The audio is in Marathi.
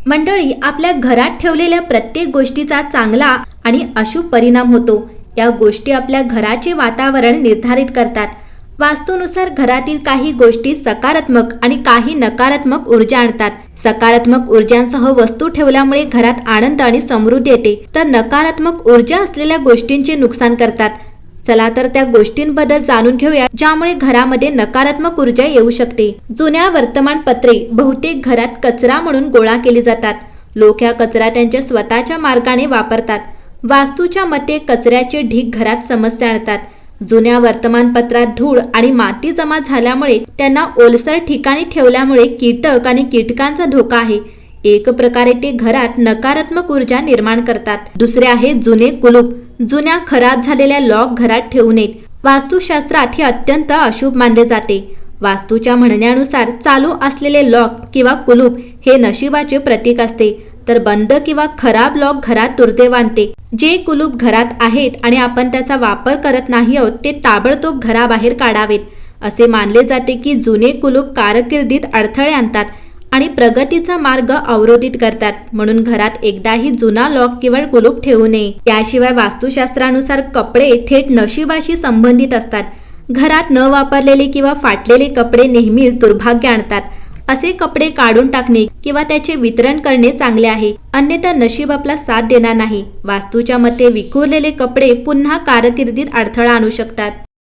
मंडळी, आपल्या घरात ठेवलेल्या प्रत्येक गोष्टीचा चांगला आणि अशुभ परिणाम होतो। या गोष्टी आपल्या घराचे वातावरण निर्धारित करतात। वास्तुनुसार घरातील काही गोष्टी सकारात्मक आणि काही नकारात्मक ऊर्जा आणतात। सकारात्मक ऊर्जांसह वस्तू ठेवल्यामुळे घरात आनंद आणि समृद्धी येते, तर नकारात्मक ऊर्जा असलेल्या गोष्टींचे नुकसान करतात। चला तर त्या गोष्टींबद्दल जाणून घेऊया ज्यामुळे घरामध्ये नकारात्मक ऊर्जा येऊ शकते। जुन्या वर्तमानपत्रे बहुतेक घरात कचरा म्हणून गोळा केली जातात। लोक हा कचरा त्यांच्या स्वतःच्या मार्गाने वापरतात। वास्तूच्या मते कचऱ्याचे ढीग घरात समस्या आणतात। जुन्या वर्तमानपत्रात धूळ आणि माती जमा झाल्यामुळे त्यांना ओलसर ठिकाणी ठेवल्यामुळे कीटक आणि कीटकांचा धोका आहे। एक प्रकारे ते घरात नकारात्मक ऊर्जा निर्माण करतात। दुसरे आहे जुने कुलूप। जुन्या खराब झालेल्या लॉक घरात ठेवू नयेत। वास्तुशास्त्रात हे अत्यंत अशुभ मानले जाते। वास्तूच्या म्हणण्यानुसार चालू असलेले लॉक किंवा कुलूप हे नशिबाचे प्रतीक असते, तर बंद किंवा खराब लॉक घरात दुर्दैव आणते। जे कुलूप घरात आहेत आणि आपण त्याचा वापर करत नाही आहोत ते ताबडतोब घराबाहेर काढावेत। असे मानले जाते की जुने कुलूप कारकिर्दीत अडथळे आणतात आणि प्रगतीचा मार्ग अवरोधित करतात, म्हणून घरात एकदाही जुना लॉक किंवा कुलूप ठेवू नये। याशिवाय वास्तुशास्त्रानुसार कपडे थेट नशिबाशी संबंधित असतात। घरात न वापरलेले किंवा फाटलेले कपडे नेहमीच दुर्भाग्य आणतात। असे कपडे काढून टाकणे किंवा त्याचे वितरण करणे चांगले आहे, अन्यथा नशीब आपला साथ देणार नाही। वास्तूच्या मते विखुरलेले कपडे पुन्हा कारकिर्दीत अडथळा आणू शकतात।